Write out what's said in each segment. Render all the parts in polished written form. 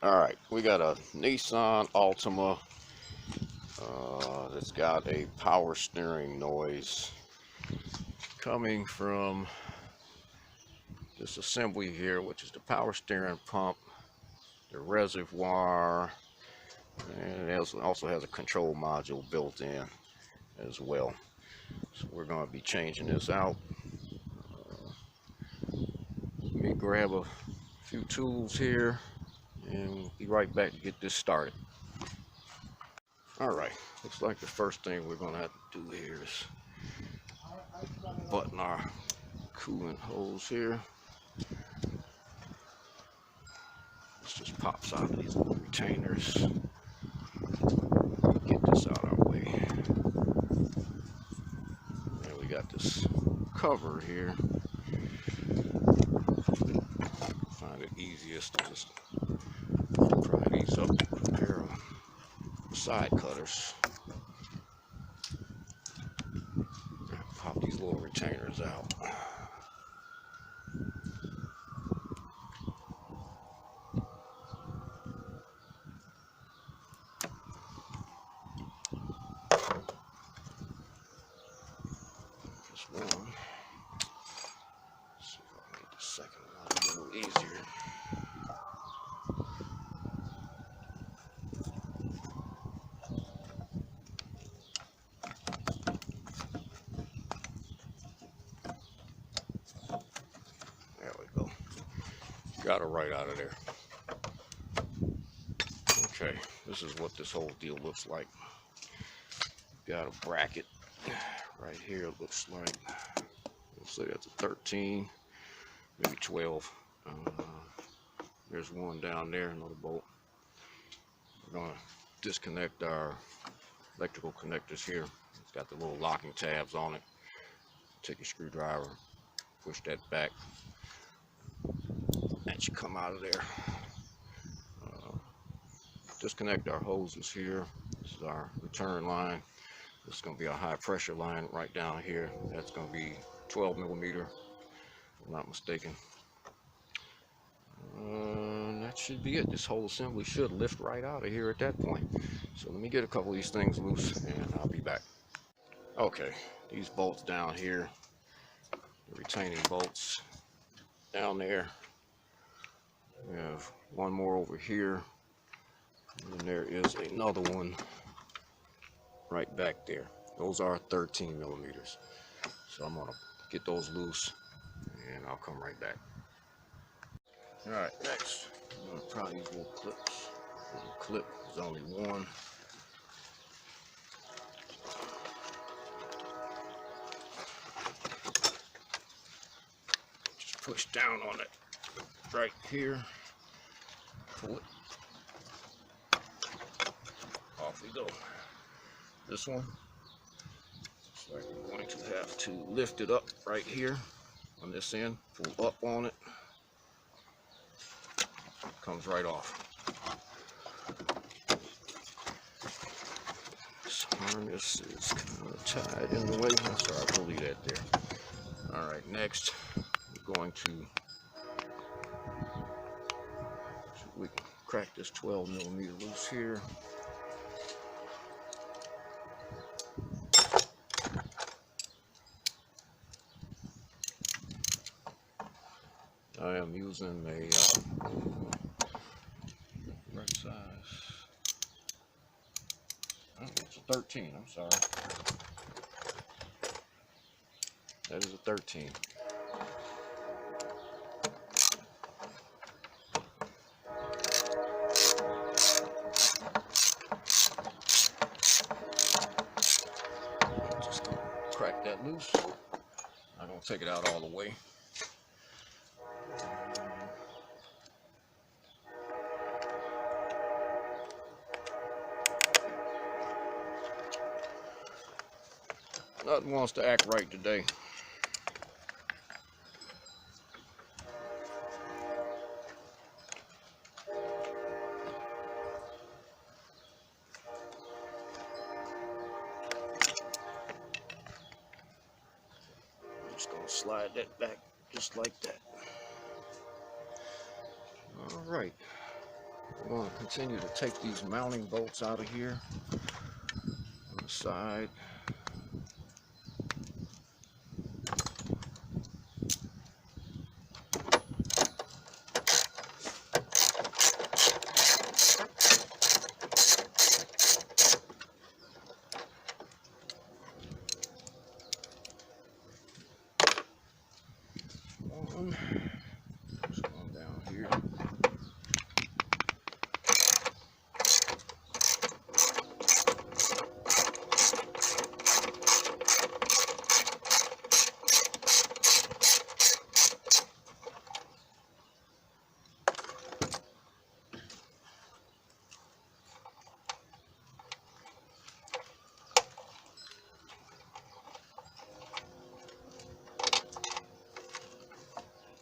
Alright, we got a Nissan Altima that's got a power steering noise coming from this assembly here, which is the power steering pump, the reservoir, and it also has a control module built in as well. So we're going to be changing this out. Let me grab a few tools here and we'll be right back to get this started. Alright, looks like the first thing we're going to have to do here is button our coolant hose here. This just pops out of these little retainers. Get this out of our way. And we got this cover here. Find it easiest to just pry these up with a pair of side cutters. Pop these little retainers out. Just one. Let's see if I can get the second one a little easier. There we go. Got it right out of there. Okay, this is what this whole deal looks like. Got a bracket right here. It looks like, let's say that's a 13, maybe 12. There's one down there, another bolt. We're going to disconnect our electrical connectors here. It's got the little locking tabs on it. Take a screwdriver, push that back. That should come out of there. Disconnect our hoses here. This is our return line. This is going to be our high pressure line right down here. That's going to be 12 millimeter, if I'm not mistaken. That should be it. This whole assembly should lift right out of here at that point. So let me get a couple of these things loose and I'll be back. Okay, these bolts down here, the retaining bolts down there. We have one more over here. And there is another one right back there. Those are 13 millimeters. So I'm gonna get those loose and I'll come right back. All right, next, I'm gonna pry these little clips. The little clip is only one. Just push down on it right here. Pull it. Off we go. This one, so I'm going to have to lift it up right here on this end, pull up on it, comes right off. This harness is kind of tied in the way, so I'll leave that there. All right, next we're going to, we can crack this 12 millimeter loose here. I am using a right size. Oh, it's a 13. I'm sorry. That is a 13. Just gonna crack that loose. I'm gonna take it out all the way. Nothing wants to act right today. I'm just gonna slide that back just like that. All right. I'm going to continue to take these mounting bolts out of here on the side. Just one down here.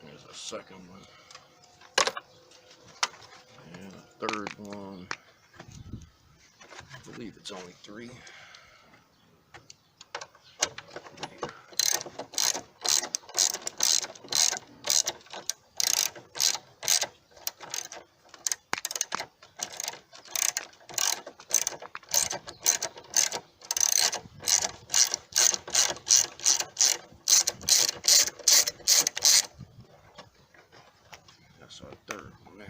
There's a second one. And a third one. I believe it's only 3. That's our third one there.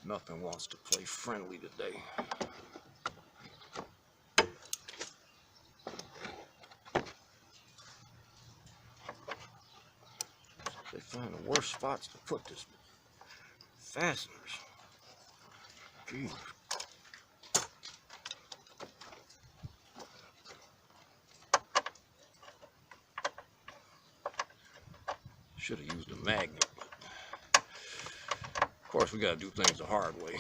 Nothing wants to play friendly today. They find the worst spots to put this fasteners. Jeez. Should have used a magnet. Of course, we gotta do things the hard way.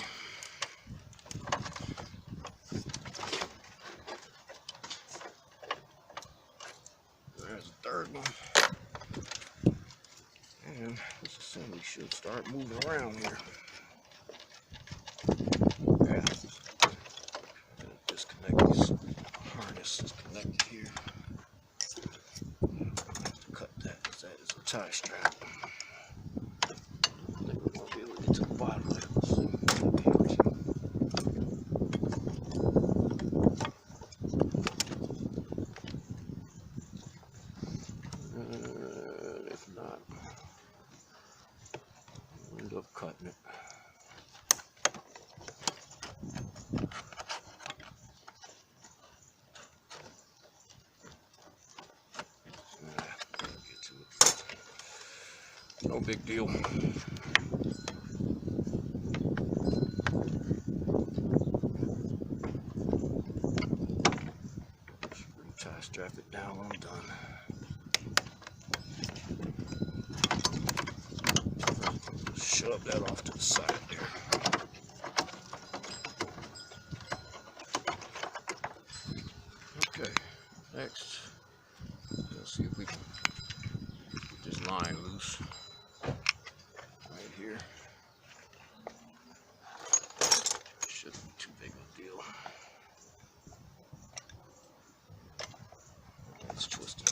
There's the third one. And this assembly should start moving around here. Yeah. Disconnect this harness that's connected here. Cut that because that is a tie strap. I think we're going to be able to get to the bottom of it. If not, we'll end up cutting it. No big deal. Tie strap it down when I'm done. Shove that off to the side there. Okay, next, let's see if we can get this line loose right here. Shouldn't be too big of a deal. It's twisted.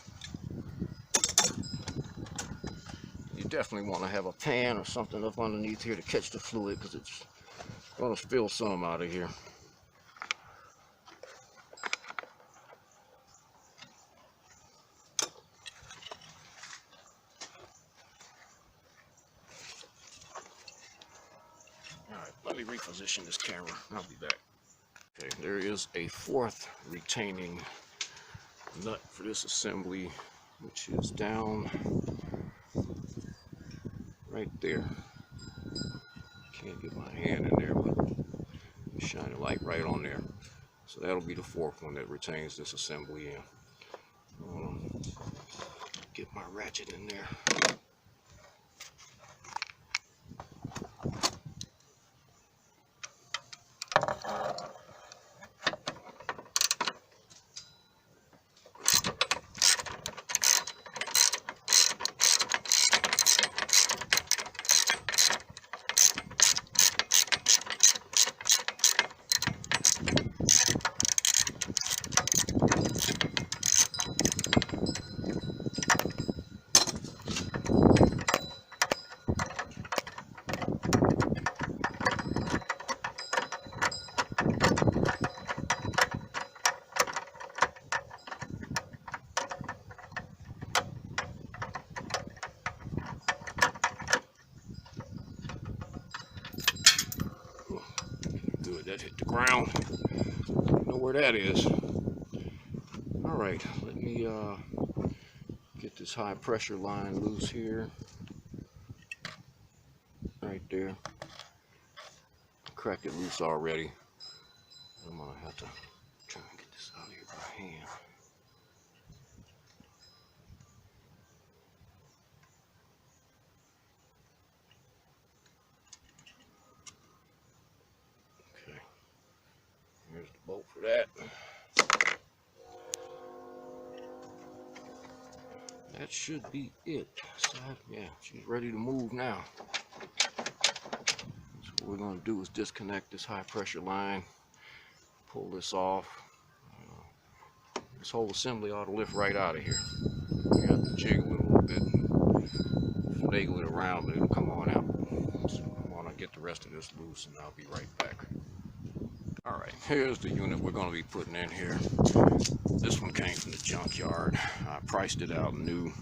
You definitely want to have a pan or something up underneath here to catch the fluid because it's going to spill some out of here. Alright, let me reposition this camera. I'll be back. Okay, there is a fourth retaining nut for this assembly, which is down right there. Can't get my hand in there, but shine a light right on there. So that'll be the fourth one that retains this assembly in. Get my ratchet in there. that hit the ground. You know where that is. All right, let me get this high pressure line loose here. Right there. Cracked it loose already. I'm gonna have to try and get this out of here by hand. Okay, here's the bolt for that. That should be it. Yeah, she's ready to move now. So what we're gonna do is disconnect this high pressure line, pull this off. This whole assembly ought to lift right out of here. You have to jiggle it a little bit, finagle it around, but it'll come on out. So I'm gonna get the rest of this loose and I'll be right back. All right, here's the unit we're gonna be putting in here. This one came from the junkyard. I priced it out new.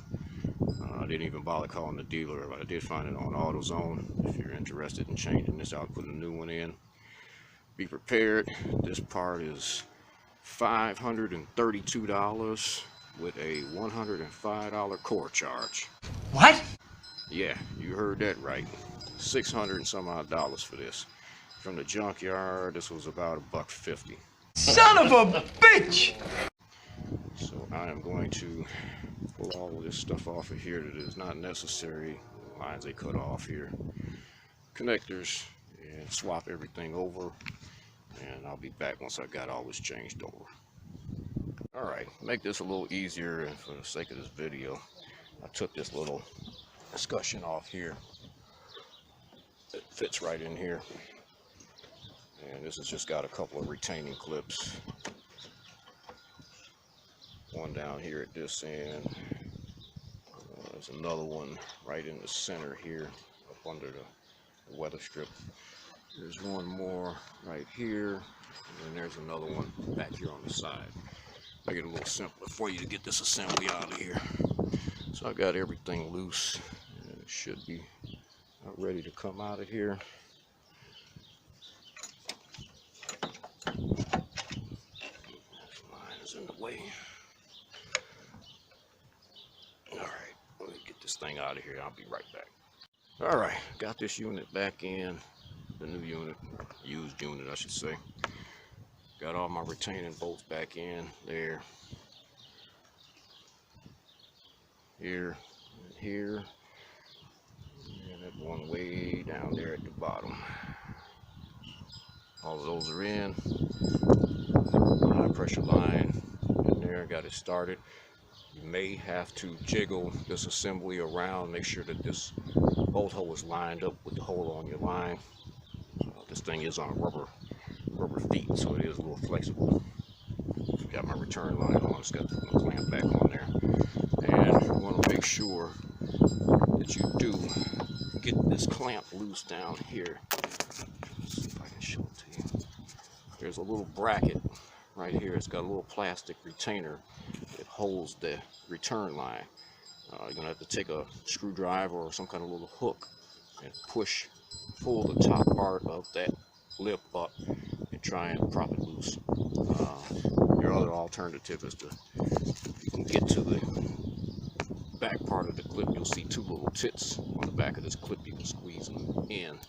I didn't even bother calling the dealer, but I did find it on AutoZone. If you're interested in changing this out, putting a new one in, be prepared. This part is $532 with a $105 core charge. What? Yeah, you heard that right. $600 and some odd for this. From the junkyard, this was about $150. Son of a bitch! So I am going to pull all of this stuff off of here that is not necessary. Lines they cut off here. Connectors, and swap everything over. And I'll be back once I got all this changed over. Alright, make this a little easier, and for the sake of this video, I took this little discussion off here. It fits right in here. And this has just got a couple of retaining clips. One down here at this end. There's another one right in the center here, up under the weather strip. There's one more right here, and then there's another one back here on the side. Make it a little simpler for you to get this assembly out of here. So I got everything loose, and it should be ready to come out of here. This line is in the way. Alright, let me get this thing out of here. I'll be right back. Alright, got this unit back in. The new unit, used unit I should say. Got all my retaining bolts back in there. Here, and here. And that one way down there at the bottom. All of those are in. High pressure line in there, got it started. You may have to jiggle this assembly around, make sure that this bolt hole is lined up with the hole on your line. This thing is on rubber feet, so it is a little flexible. Got my return line on, it's got the clamp back on there. And you want to make sure that you do get this clamp loose down here. Let's see if I can show it to you. There's a little bracket right here. It's got a little plastic retainer that holds the return line. You're going to have to take a screwdriver or some kind of little hook and pull the top part of that lip up and try and prop it loose. Your other alternative is to get to the back part of the clip. You'll see two little tits on the back of this clip. You can squeeze them in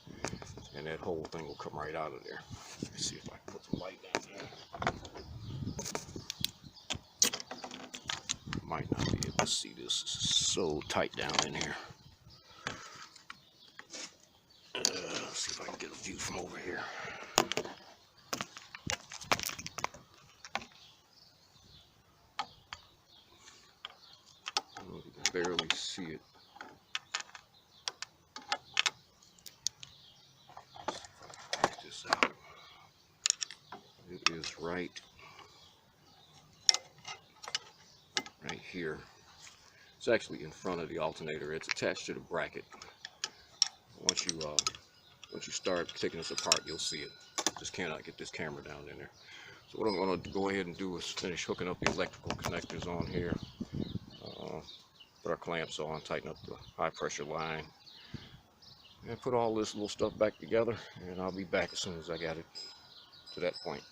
and that whole thing will come right out of there. Let's see if I can put some light down here. Might not be able to see this. This is so tight down in here. Let's see if I can get a view from over here. You can barely see it. Check this out. It is right here. It's actually in front of the alternator. It's attached to the bracket. Once you start taking this apart, you'll see it. Just cannot get this camera down in there. So what I'm going to go ahead and do is finish hooking up the electrical connectors on here. Put our clamps on, tighten up the high pressure line, and put all this little stuff back together, and I'll be back as soon as I got it to that point.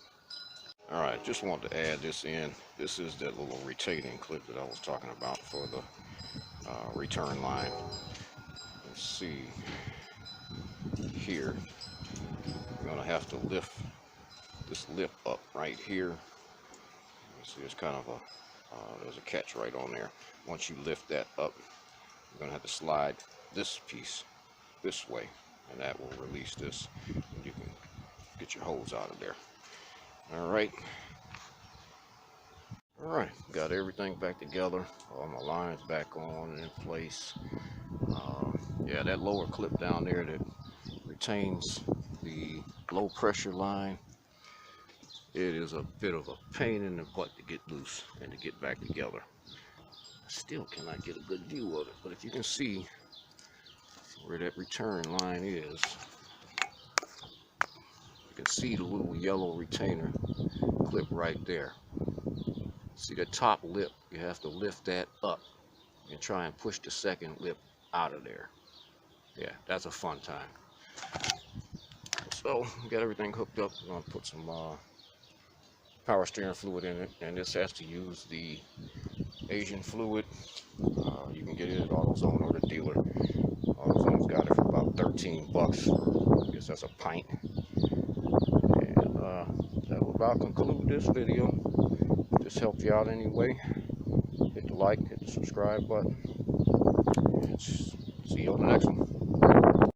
All right, just wanted to add this in. This is that little retaining clip that I was talking about for the return line. Let's see here. You're gonna have to lift this lip up right here. You see, it's kind of a there's a catch right on there. Once you lift that up, you're gonna have to slide this piece this way, and that will release this, and you can get your hose out of there. All right, got everything back together. All my lines back on and in place. Yeah, that lower clip down there that retains the low pressure line, it is a bit of a pain in the butt to get loose and to get back together. I still cannot get a good view of it, but if you can see where that return line is, you can see the little yellow retainer clip right there. See the top lip, you have to lift that up and try and push the second lip out of there. Yeah, that's a fun time. So, got everything hooked up. I'm gonna put some power steering fluid in it, and this has to use the Asian fluid. You can get it at AutoZone or the dealer. AutoZone's got it for about 13 bucks. I guess that's a pint. And that will about conclude this video. If this helped you out anyway, hit the like, hit the subscribe button. And see you on the next one.